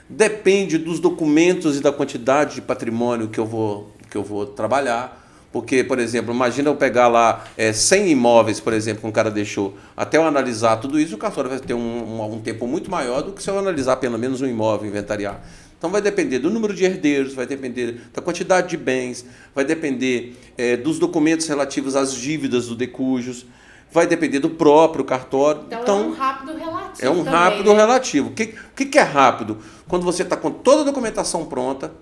Depende dos documentos e da quantidade de patrimônio que eu vou trabalhar. Porque, por exemplo, imagina eu pegar lá 100 imóveis, por exemplo, que um cara deixou. Até eu analisar tudo isso, o cartório vai ter um tempo muito maior do que se eu analisar pelo menos um imóvel, inventariar. Então vai depender do número de herdeiros, vai depender da quantidade de bens, vai depender dos documentos relativos às dívidas do decujus. vai depender do próprio cartório. Então é um rápido relativo. É um também, rápido né? relativo. O que é rápido? Quando você está com toda a documentação pronta,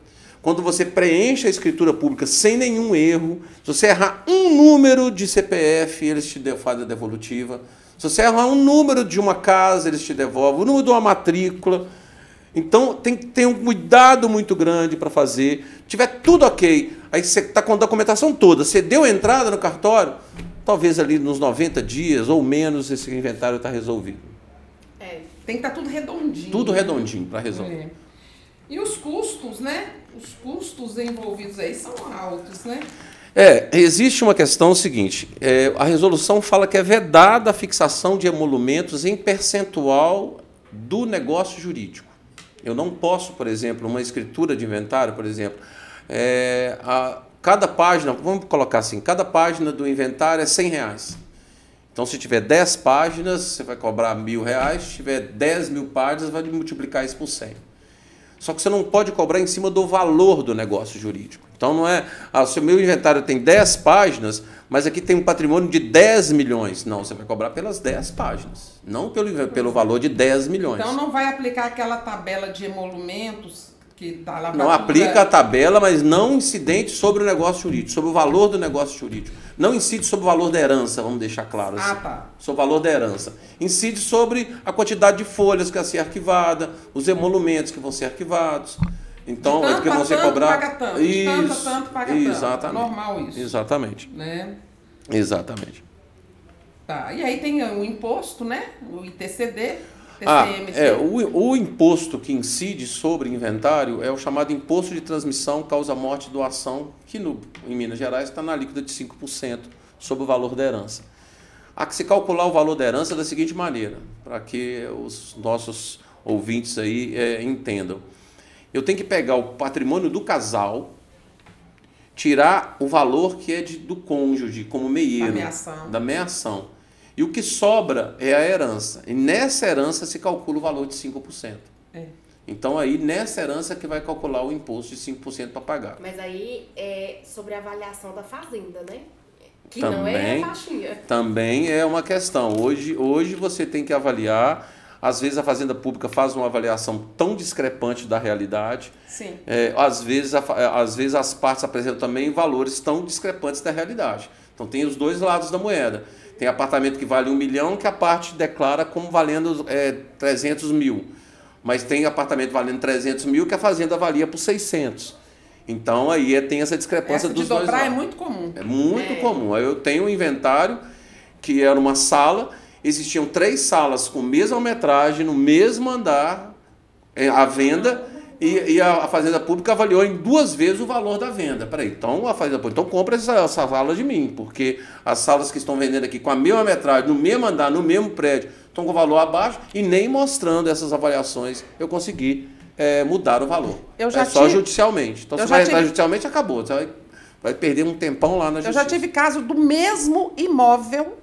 quando você preenche a escritura pública sem nenhum erro, se você errar um número de CPF, eles te fazem a devolutiva. Se você errar um número de uma casa, eles te devolvem. O número de uma matrícula. Então, tem que ter um cuidado muito grande para fazer. Se tiver tudo ok, aí você está com a documentação toda, você deu entrada no cartório, talvez ali nos 90 dias ou menos esse inventário está resolvido. Tem que estar tudo redondinho. Tudo redondinho para resolver. E os custos, né? Os custos envolvidos aí são altos, né? Existe uma questão seguinte, a resolução fala que é vedada a fixação de emolumentos em percentual do negócio jurídico. Eu não posso, por exemplo, uma escritura de inventário, por exemplo, cada página, vamos colocar assim, cada página do inventário é R$100. Então, se tiver 10 páginas, você vai cobrar R$1.000, se tiver 10 mil páginas, vai multiplicar isso por 100. Só que você não pode cobrar em cima do valor do negócio jurídico. Então não é, se o meu inventário tem 10 páginas, mas aqui tem um patrimônio de 10 milhões. Não, você vai cobrar pelas 10 páginas, não pelo valor de 10 milhões. Então não vai aplicar aquela tabela de emolumentos que dá lá. Não aplica a tabela, mas não incidente sobre o negócio jurídico, sobre o valor do negócio jurídico. Não incide sobre o valor da herança, vamos deixar claro assim. Tá. Sobre o valor da herança. Incide sobre a quantidade de folhas que vai ser arquivada, os emolumentos que vão ser arquivados. Então, tanto que vão ser cobrados. Paga tanto, isso, tanto paga exatamente. tanto. Normal isso. Exatamente. Né? Exatamente. Tá. E aí tem o imposto, né? O ITCD, TCMC. O imposto que incide sobre inventário é o chamado imposto de transmissão, causa-morte e doação, que em Minas Gerais está na alíquota de 5% sobre o valor da herança. Há que se calcular o valor da herança da seguinte maneira, para que os nossos ouvintes aí entendam. Eu tenho que pegar o patrimônio do casal, tirar o valor que é do cônjuge, como meieiro, da meação. E o que sobra é a herança. E nessa herança se calcula o valor de 5%. Então, aí, nessa herança que vai calcular o imposto de 5% para pagar. Mas aí é sobre a avaliação da fazenda, né? Que também, não é baixinha. Também é uma questão. Hoje você tem que avaliar. Às vezes a Fazenda Pública faz uma avaliação tão discrepante da realidade. Sim. Às vezes as partes apresentam também valores tão discrepantes da realidade. Então tem os dois lados da moeda. Tem apartamento que vale 1 milhão que a parte declara como valendo 300 mil. Mas tem apartamento valendo 300 mil que a Fazenda avalia por 600. Então aí tem essa discrepância dos dois lados. É muito comum. É muito comum. Aí eu tenho um inventário que era uma sala. Existiam 3 salas com mesma metragem, no mesmo andar, à venda, e a Fazenda Pública avaliou em 2 vezes o valor da venda. Peraí, então a Fazenda Pública, então compra essa sala de mim, porque as salas que estão vendendo aqui com a mesma metragem, no mesmo andar, no mesmo prédio, estão com valor abaixo, e nem mostrando essas avaliações eu consegui mudar o valor. Só judicialmente. Então se vai entrar judicialmente, acabou. Você vai perder um tempão lá na justiça. Eu já tive caso do mesmo imóvel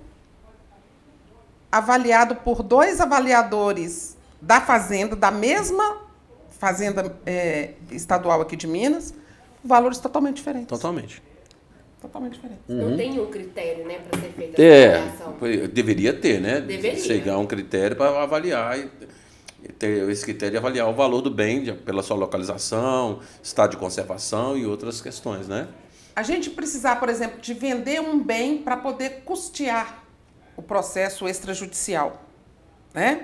avaliado por 2 avaliadores da Fazenda, da mesma Fazenda estadual aqui de Minas, valores totalmente diferentes. Totalmente diferentes. Não tem um critério, né, para ser feita essa avaliação. Deveria ter, né? Deveria. Chegar a um critério para avaliar, ter esse critério de avaliar o valor do bem pela sua localização, estado de conservação e outras questões, né? A gente precisar, por exemplo, de vender um bem para poder custear o processo extrajudicial, né?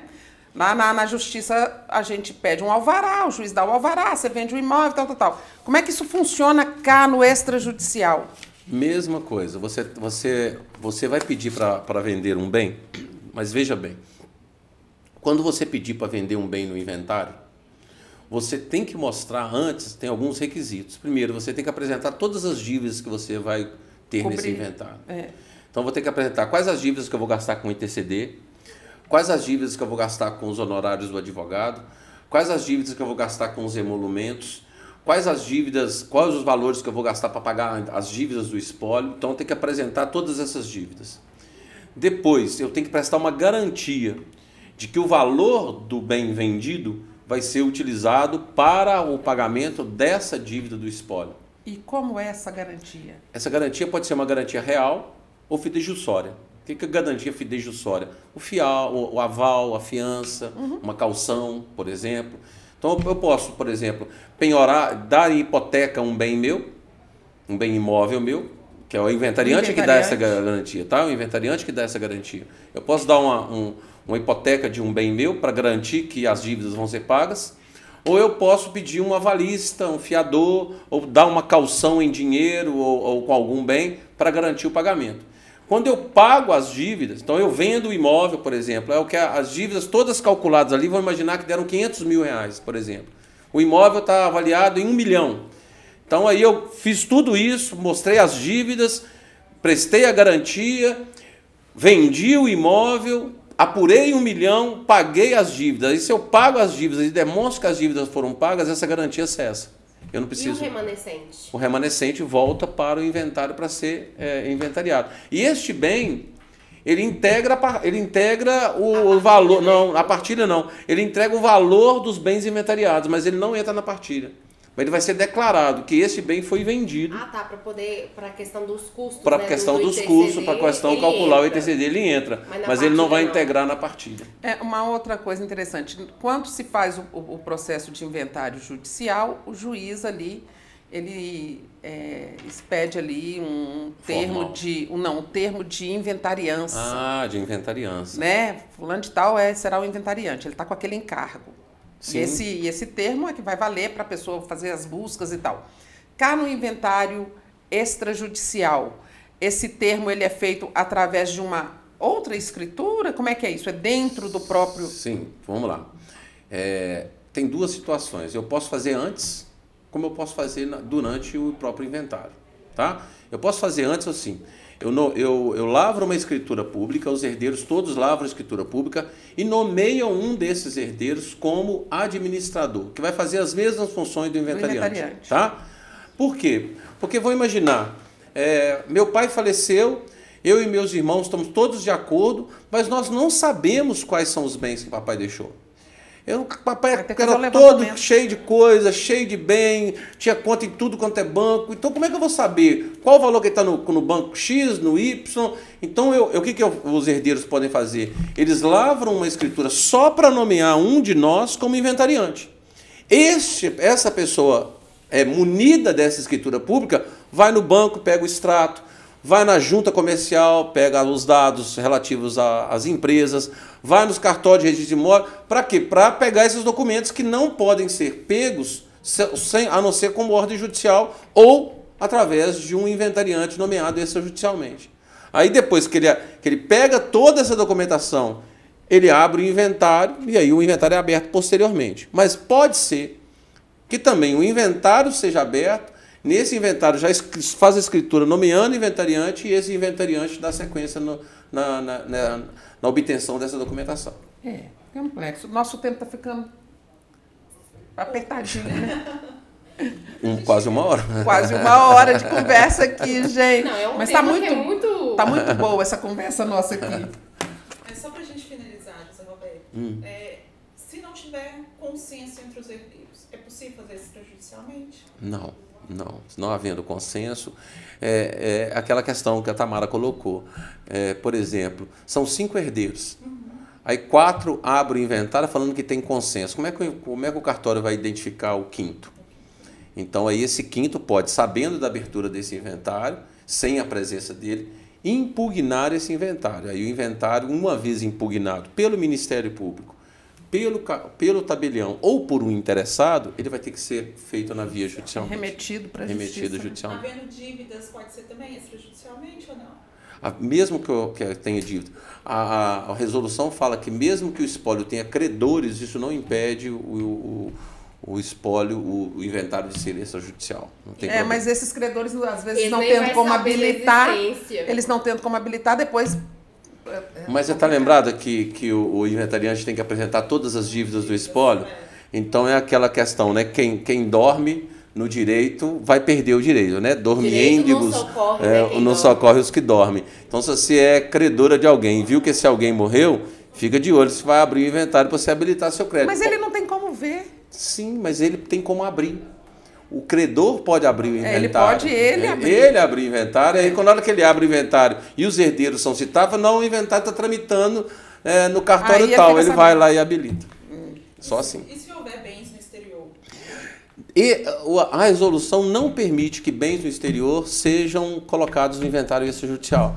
Na justiça, a gente pede um alvará, o juiz dá o alvará, você vende o imóvel, tal. Como é que isso funciona cá no extrajudicial? Mesma coisa. Você vai pedir para vender um bem, mas veja bem, quando você pedir para vender um bem no inventário, você tem que mostrar antes, tem alguns requisitos. Primeiro, você tem que apresentar todas as dívidas que você vai ter nesse inventário. Então, vou ter que apresentar quais as dívidas que eu vou gastar com o ITCD, quais as dívidas que eu vou gastar com os honorários do advogado, quais as dívidas que eu vou gastar com os emolumentos, quais os valores que eu vou gastar para pagar as dívidas do espólio. Então, eu tenho que apresentar todas essas dívidas. Depois, eu tenho que prestar uma garantia de que o valor do bem vendido vai ser utilizado para o pagamento dessa dívida do espólio. E como é essa garantia? Essa garantia pode ser uma garantia real ou fidejussória. O que é garantia fidejussória? O fial, o aval, a fiança, uma caução, por exemplo. Então eu posso, por exemplo, penhorar, dar em hipoteca um bem meu, um bem imóvel meu, que é o inventariante que dá essa garantia, tá? O inventariante que dá essa garantia. Eu posso dar uma hipoteca de um bem meu para garantir que as dívidas vão ser pagas, ou eu posso pedir um avalista, um fiador, ou dar uma caução em dinheiro ou com algum bem para garantir o pagamento. Quando eu pago as dívidas, então eu vendo o imóvel, por exemplo, é o que as dívidas todas calculadas ali, vamos imaginar que deram 500 mil reais, por exemplo. O imóvel está avaliado em 1 milhão. Então aí eu fiz tudo isso, mostrei as dívidas, prestei a garantia, vendi o imóvel, apurei 1 milhão, paguei as dívidas. E se eu pago as dívidas e demonstro que as dívidas foram pagas, essa garantia cessa. Eu não preciso. E o remanescente? O remanescente volta para o inventário para ser inventariado. E este bem, ele integra o valor. Não, a partilha não. Ele entrega o valor dos bens inventariados, mas ele não entra na partilha. Mas ele vai ser declarado que esse bem foi vendido. Ah, tá, para a questão dos custos. Para a né, questão dos custos, para a questão de calcular o ITCD, ele entra. Mas ele não vai integrar na partilha. Uma outra coisa interessante, quando se faz o processo de inventário judicial, o juiz ali, ele expede ali um termo um termo de inventariança. Ah, de inventariança. Né? Fulano de tal será o inventariante, ele está com aquele encargo. Sim. E esse termo é que vai valer para a pessoa fazer as buscas e tal. Cá no inventário extrajudicial, esse termo ele é feito através de uma outra escritura? Como é que é isso? É dentro do próprio... Sim, vamos lá. Tem duas situações. Eu posso fazer antes, como eu posso fazer durante o próprio inventário. Tá? Eu posso fazer antes assim. Eu lavro uma escritura pública, os herdeiros todos lavram a escritura pública e nomeiam um desses herdeiros como administrador, que vai fazer as mesmas funções do inventariante. Tá? Por quê? Porque vou imaginar, meu pai faleceu, eu e meus irmãos estamos todos de acordo, mas nós não sabemos quais são os bens que papai deixou. Papai era todo cheio de coisa, cheio de bem, tinha conta em tudo quanto é banco. Então, como é que eu vou saber qual o valor que está no banco X, no Y? Então, o que os herdeiros podem fazer? Eles lavram uma escritura só para nomear um de nós como inventariante. Essa pessoa munida dessa escritura pública, vai no banco, pega o extrato, vai na junta comercial, pega os dados relativos às empresas, vai nos cartórios de registro de imóvel. Para quê? Para pegar esses documentos que não podem ser pegos a não ser como ordem judicial ou através de um inventariante nomeado extrajudicialmente. Aí depois que ele pega toda essa documentação, ele abre o inventário e aí o inventário é aberto posteriormente. Mas pode ser que também o inventário seja aberto. Nesse inventário já faz a escritura nomeando inventariante e esse inventariante dá sequência na obtenção dessa documentação. Complexo. Nosso tempo está ficando apertadinho, né? Quase uma hora. Quase uma hora de conversa aqui, gente. Não, mas está tá muito boa essa conversa nossa aqui. Só para a gente finalizar, José Roberto, se não tiver consenso entre os herdeiros, é possível fazer isso extrajudicialmente? Não. Não havendo consenso, aquela questão que a Tamara colocou. Por exemplo, são 5 herdeiros. Aí 4 abrem o inventário falando que tem consenso. Como é que o cartório vai identificar o 5º? Então, aí esse 5º pode, sabendo da abertura desse inventário, sem a presença dele, impugnar esse inventário. Aí o inventário, uma vez impugnado pelo Ministério Público, pelo tabelião ou por um interessado, ele vai ter que ser feito na via judicialmente. Remetido para a justiça. Judicialmente. Havendo dívidas, pode ser também extrajudicialmente ou não? Mesmo que eu tenha dívida. A resolução fala que mesmo que o espólio tenha credores, isso não impede o espólio, o inventário de ser extrajudicial. Não tem problema. Mas esses credores, às vezes, não tendo como habilitar. Eles não tendo como habilitar, depois... Mas você está lembrado que o inventariante tem que apresentar todas as dívidas do espólio? Então é aquela questão, né? Quem dorme no direito vai perder o direito, né? Dormiêndigos não socorre os que dormem. Então, se você é credora de alguém e viu que esse alguém morreu, fica de olho, você vai abrir o inventário para você habilitar seu crédito. Mas ele não tem como ver. Sim, mas ele tem como abrir. o credor pode abrir o inventário. Ele abrir. Ele abrir o inventário, aí quando na hora que ele abre o inventário e os herdeiros são citados, não, o inventário está tramitando no cartório Aí tal, ele vai lá e habilita. Só assim. E se houver bens no exterior? E a resolução não permite que bens no exterior sejam colocados no inventário extrajudicial,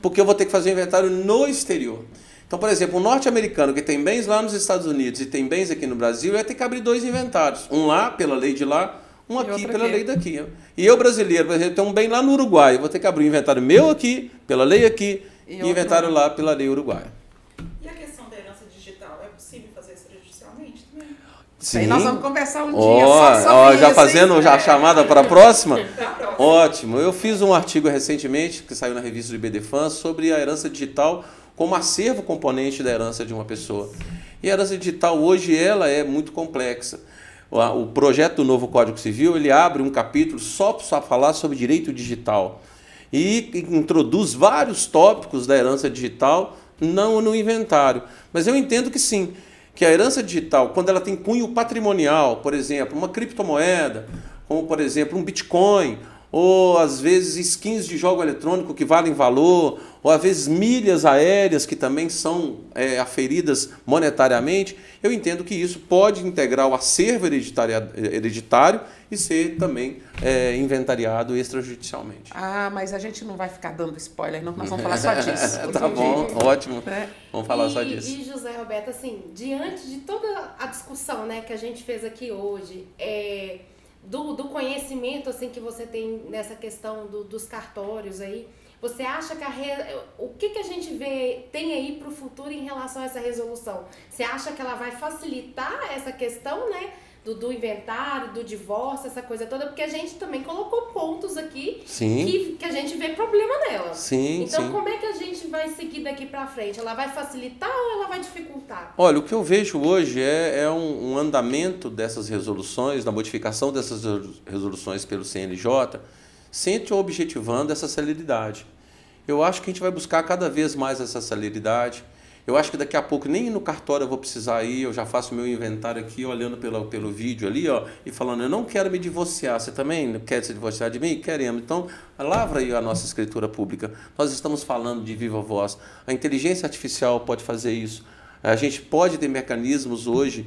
porque eu vou ter que fazer o inventário no exterior. Então, por exemplo, um norte-americano que tem bens lá nos Estados Unidos e tem bens aqui no Brasil, vai ter que abrir 2 inventários. Um lá, pela lei de lá, um aqui, pela lei daqui. E eu, brasileiro, por exemplo, tenho um bem lá no Uruguai. Eu vou ter que abrir um inventário meu aqui, pela lei aqui, e inventário lá, pela lei uruguaia. E a questão da herança digital? É possível fazer extrajudicialmente também? Sim. Aí nós vamos conversar um dia só sobre já isso, fazendo já a chamada para a próxima? Pra próxima. Ótimo. Eu fiz um artigo recentemente, que saiu na revista do IBDFAN, sobre a herança digital como acervo componente da herança de uma pessoa. E a herança digital hoje ela é muito complexa. O projeto do novo Código Civil ele abre um capítulo só para falar sobre direito digital e introduz vários tópicos da herança digital não no inventário. Mas eu entendo que sim, que a herança digital, quando ela tem cunho patrimonial, por exemplo, uma criptomoeda, como por exemplo um Bitcoin, ou às vezes skins de jogo eletrônico que valem valor, ou às vezes milhas aéreas que também são aferidas monetariamente, eu entendo que isso pode integrar o acervo hereditário e ser também inventariado extrajudicialmente. Ah, mas a gente não vai ficar dando spoiler, não, nós vamos falar só disso. Tá bom, ótimo. Vamos falar só disso. E José Roberto, assim, diante de toda a discussão, né, que a gente fez aqui hoje, do conhecimento assim que você tem nessa questão dos cartórios aí, você acha que o que a gente tem aí para o futuro em relação a essa resolução? Você acha que ela vai facilitar essa questão, né, do inventário, do divórcio, essa coisa toda? Porque a gente também colocou pontos aqui que a gente vê problema nela. Então, como é que a gente vai seguir daqui para frente? Ela vai facilitar ou ela vai dificultar? Olha, o que eu vejo hoje é um andamento dessas resoluções, da modificação dessas resoluções pelo CNJ, sempre objetivando essa celeridade. Eu acho que a gente vai buscar cada vez mais essa celeridade. Eu acho que daqui a pouco, nem no cartório eu vou precisar ir, eu já faço meu inventário aqui, olhando pelo vídeo ali, ó, e falando, eu não quero me divorciar, você também quer se divorciar de mim? Queremos. Então, lavra aí a nossa escritura pública. Nós estamos falando de viva voz. A inteligência artificial pode fazer isso. A gente pode ter mecanismos hoje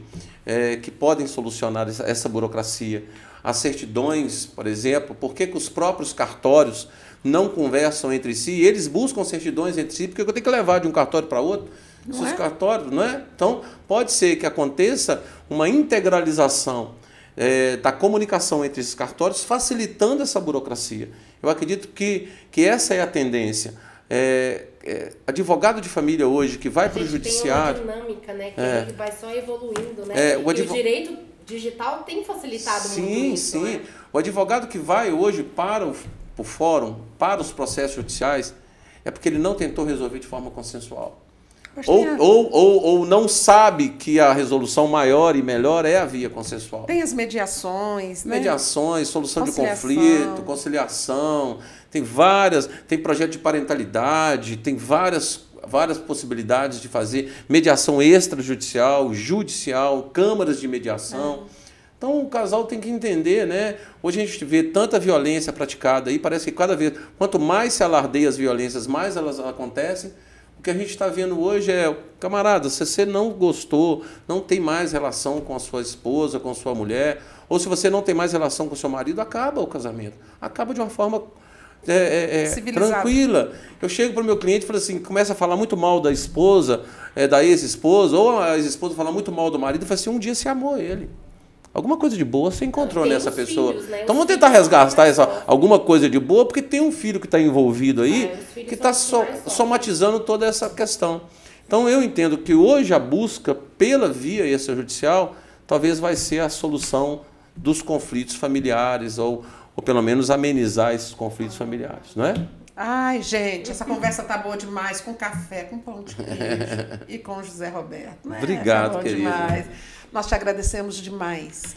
que podem solucionar essa burocracia. As certidões, por exemplo, por que os próprios cartórios não conversam entre si? Eles buscam certidões entre si, porque eu tenho que levar de um cartório para outro. Os cartórios, não é? Então, pode ser que aconteça uma integralização da comunicação entre esses cartórios, facilitando essa burocracia. Eu acredito que essa é a tendência. Advogado de família hoje que vai para o judiciário... Tem uma dinâmica, né, que vai só evoluindo, né? E o direito digital tem facilitado muito isso. Sim. Né? O advogado que vai hoje para o fórum, para os processos judiciais, é porque ele não tentou resolver de forma consensual. Ou não sabe que a resolução maior e melhor é a via consensual. Tem as mediações, né? Mediações, solução de conflito, conciliação, tem projeto de parentalidade, tem várias possibilidades de fazer mediação extrajudicial, judicial, câmaras de mediação. Então o casal tem que entender, né? Hoje a gente vê tanta violência praticada aí, parece que cada vez, quanto mais se alardeia as violências, mais elas acontecem. O que a gente está vendo hoje camarada, se você não gostou, não tem mais relação com a sua esposa, com a sua mulher, ou se você não tem mais relação com o seu marido, acaba o casamento. Acaba de uma forma tranquila. Eu chego para o meu cliente e falo assim, começa a falar muito mal da esposa, da ex-esposa, ou a ex-esposa fala muito mal do marido, e fala assim, um dia você amou ele. Alguma coisa de boa você encontrou nessa pessoa. Filhos, né? Então vamos tentar resgatar alguma coisa de boa, porque tem um filho que está envolvido aí, que está somatizando toda essa questão. Então eu entendo que hoje a busca pela via extrajudicial talvez vai ser a solução dos conflitos familiares, ou pelo menos amenizar esses conflitos familiares, não é? Ai, gente, essa conversa tá boa demais, com café, com pão de queijo e com José Roberto. Né? Obrigado, tá bom querido. Demais. Nós te agradecemos demais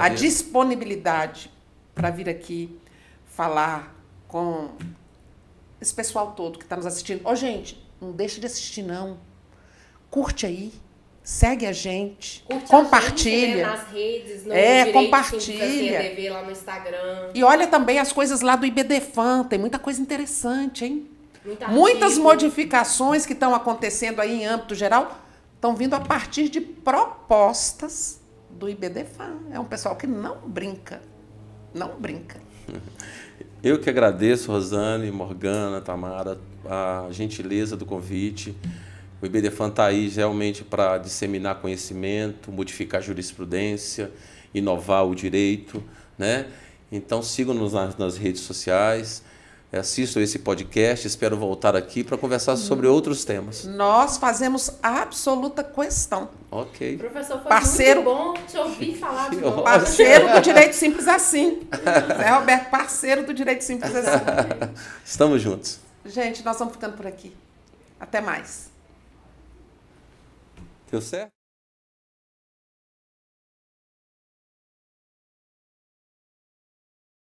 a disponibilidade para vir aqui falar com esse pessoal todo que está nos assistindo. Gente, não deixa de assistir não. Curte aí, segue a gente, Curte compartilha. a gente, né, nas redes, no Compartilha. CDV lá no Instagram. E olha também as coisas lá do IBDFAN, tem muita coisa interessante, hein? Muitas Muitas modificações que estão acontecendo aí em âmbito geral estão vindo a partir de propostas do IBDFAN. É um pessoal que não brinca. Não brinca. Eu que agradeço, Rosane, Morgana, Tamara, a gentileza do convite. O IBDFAN está aí realmente para disseminar conhecimento, modificar a jurisprudência, inovar o direito, né? Então sigam-nos nas redes sociais, assistam esse podcast, espero voltar aqui para conversar sobre outros temas. Nós fazemos absoluta questão. Ok. Professor, foi Parceiro. muito bom te ouvir falar de Que novo. Parceiro do Direito Simples Assim. Zé Roberto, parceiro do Direito Simples Assim. Estamos juntos. Gente, nós vamos ficando por aqui. Até mais. Deu certo?